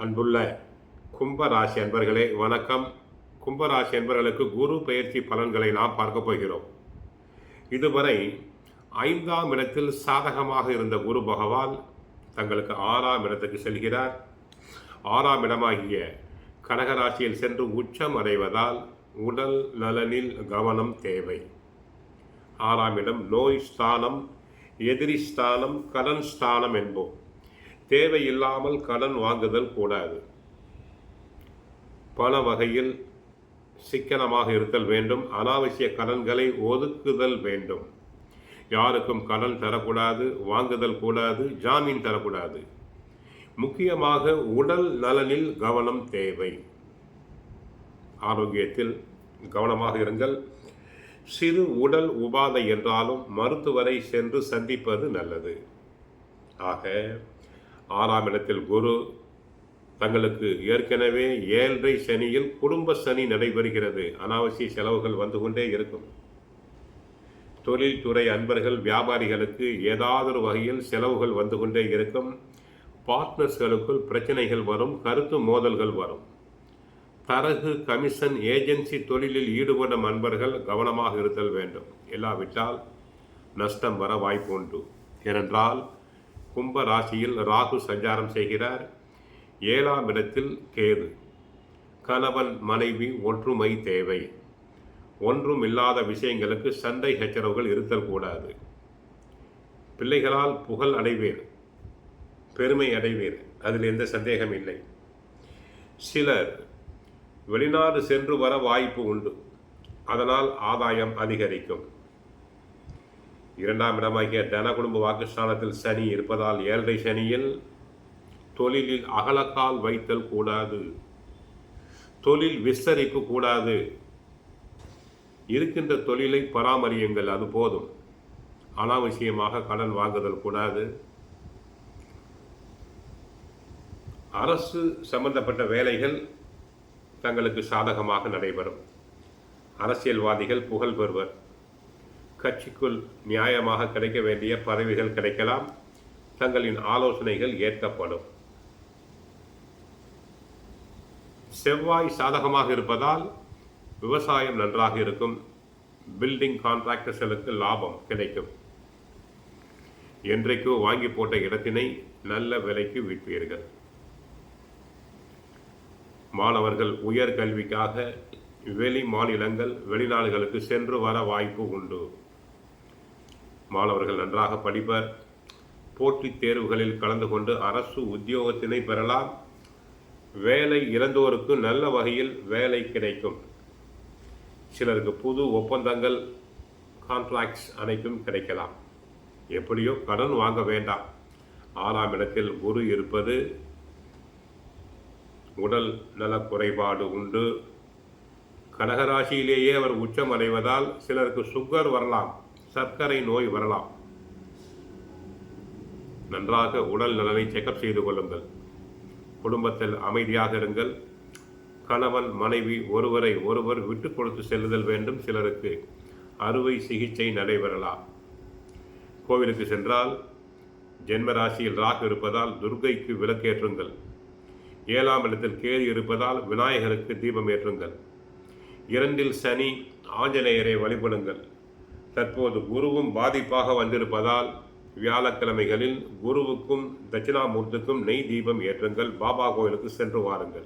அன்புள்ள கும்பராசி அன்பர்களே வணக்கம். கும்பராசி அன்பர்களுக்கு குரு பெயர்ச்சி பலன்களை நாம் பார்க்க போகிறோம். இதுவரை 5ஆம் இடத்தில் சாதகமாக இருந்த குரு பகவான் தங்களுக்கு 6ஆம் இடத்துக்கு செல்கிறார். 6ஆம் இடமாகிய கடகராசியில் சென்று உச்சம் அடைவதால் உடல் நலனில் கவனம் தேவை. 6ஆம் இடம் நோய் ஸ்தானம், எதிரி ஸ்தானம், கடன் ஸ்தானம் என்போம். தேவையில்லாமல் கடன் வாங்குதல் கூடாது. பல வகையில் சிக்கனமாக இருத்தல் வேண்டும். அனாவசிய கடன்களை ஒதுக்குதல் வேண்டும். யாருக்கும் கடன் தரக்கூடாது, வாங்குதல் கூடாது, ஜாமீன் தரக்கூடாது. முக்கியமாக உடல் நலனில் கவனம் தேவை. ஆரோக்கியத்தில் கவனமாக இருங்கள். சிறு உடல் உபாதை என்றாலும் மருத்துவரை சென்று சந்திப்பது நல்லது. ஆக 6ஆம் இடத்தில் குரு தங்களுக்கு ஏற்கனவே 7.5 சனியில் குடும்ப சனி நடைபெறுகிறது. அனாவசிய செலவுகள் வந்து கொண்டே இருக்கும். தொழில்துறை அன்பர்கள் வியாபாரிகளுக்கு ஏதாவது ஒரு வகையில் செலவுகள் வந்து கொண்டே இருக்கும். பார்ட்னர்ஸ்களுக்குள் பிரச்சனைகள் வரும், கருத்து மோதல்கள் வரும். தரகு கமிஷன் ஏஜென்சி தொழிலில் ஈடுபடும் அன்பர்கள் கவனமாக இருத்தல் வேண்டும். இல்லாவிட்டால் நஷ்டம் வர வாய்ப்பு உண்டு. ஏனென்றால் கும்ப ராசியில் ராகு சஞ்சாரம் செய்கிறார். 7ஆம் இடத்தில் கேது. கணவன் மனைவி ஒற்றுமை தேவை. ஒன்றும் இல்லாத விஷயங்களுக்கு சண்டை சச்சரவுகள் இருத்தல் கூடாது. பிள்ளைகளால் புகழ் அடைவீர், பெருமை அடைவீர், அதில் எந்த சந்தேகம் இல்லை. சிலர் வெளிநாடு சென்று வர வாய்ப்பு உண்டு. அதனால் ஆதாயம் அதிகரிக்கும். 2ஆம் இடமாகிய தன குடும்ப வாக்குஸ்தானத்தில் சனி இருப்பதால் 7.5 சனியில் தொழிலில் அகலக்கால் வைத்தல் கூடாது. தொழில் விஸ்தரிப்பு கூடாது. இருக்கின்ற தொழிலை பராமரியுங்கள், அது போதும். அனாவசியமாக கடன் வாங்குதல் கூடாது. அரசு சம்பந்தப்பட்ட வேலைகள் தங்களுக்கு சாதகமாக நடைபெறும். அரசியல்வாதிகள் புகழ் பெறுவர். கட்சிக்குள் நியாயமாக கிடைக்க வேண்டிய பதவிகள் கிடைக்கலாம். தங்களின் ஆலோசனைகள் ஏற்கப்படும். செவ்வாய் சாதகமாக இருப்பதால் விவசாயம் நன்றாக இருக்கும். பில்டிங் கான்ட்ராக்டர்ஸ்களுக்கு லாபம் கிடைக்கும். என்றைக்கோ வாங்கி போட்ட இடத்தினை நல்ல விலைக்கு விற்பீர்கள். மாணவர்கள் உயர்கல்விக்காக வெளி மாநிலங்கள், வெளிநாடுகளுக்கு சென்று வர வாய்ப்பு உண்டு. மாணவர்கள் நன்றாக படிப்பர். போட்டித் தேர்வுகளில் கலந்து கொண்டு அரசு உத்தியோகத்தினை பெறலாம். வேலை இழந்தோருக்கு நல்ல வகையில் வேலை கிடைக்கும். சிலருக்கு புது ஒப்பந்தங்கள், கான்ட்ராக்ட்ஸ் அனைத்தும் கிடைக்கலாம். எப்படியோ கடன் வாங்க வேண்டாம். 6ஆம் இடத்தில் குரு இருப்பது உடல் நல குறைபாடு உண்டு. கடகராசியிலேயே அவர் உச்சம் அடைவதால் சிலருக்கு சுகர் வரலாம், சர்க்கரை நோய் வரலாம். நன்றாக உடல் நலனை செக்கப் செய்து கொள்ளுங்கள். குடும்பத்தில் அமைதியாக இருங்கள். கணவன் மனைவி ஒருவரை ஒருவர் விட்டு கொடுத்து செல்லுதல் வேண்டும். சிலருக்கு அறுவை சிகிச்சை நடைபெறலாம். கோவிலுக்கு சென்றால் ஜென்ம ராசியில் ராகு இருப்பதால் துர்க்கைக்கு விளக்கேற்றுங்கள். 7ஆம் இடத்தில் கேது இருப்பதால் விநாயகருக்கு தீபம் ஏற்றுங்கள். 2இல் சனி, ஆஞ்சநேயரை வழிபடுங்கள். தற்போது குருவும் பாதிப்பாக வந்திருப்பதால் வியாழக்கிழமைகளில் குருவுக்கும் தட்சிணாமூர்த்திக்கும் நெய் தீபம் ஏற்றுங்கள். பாபா கோயிலுக்கு சென்று வாருங்கள்.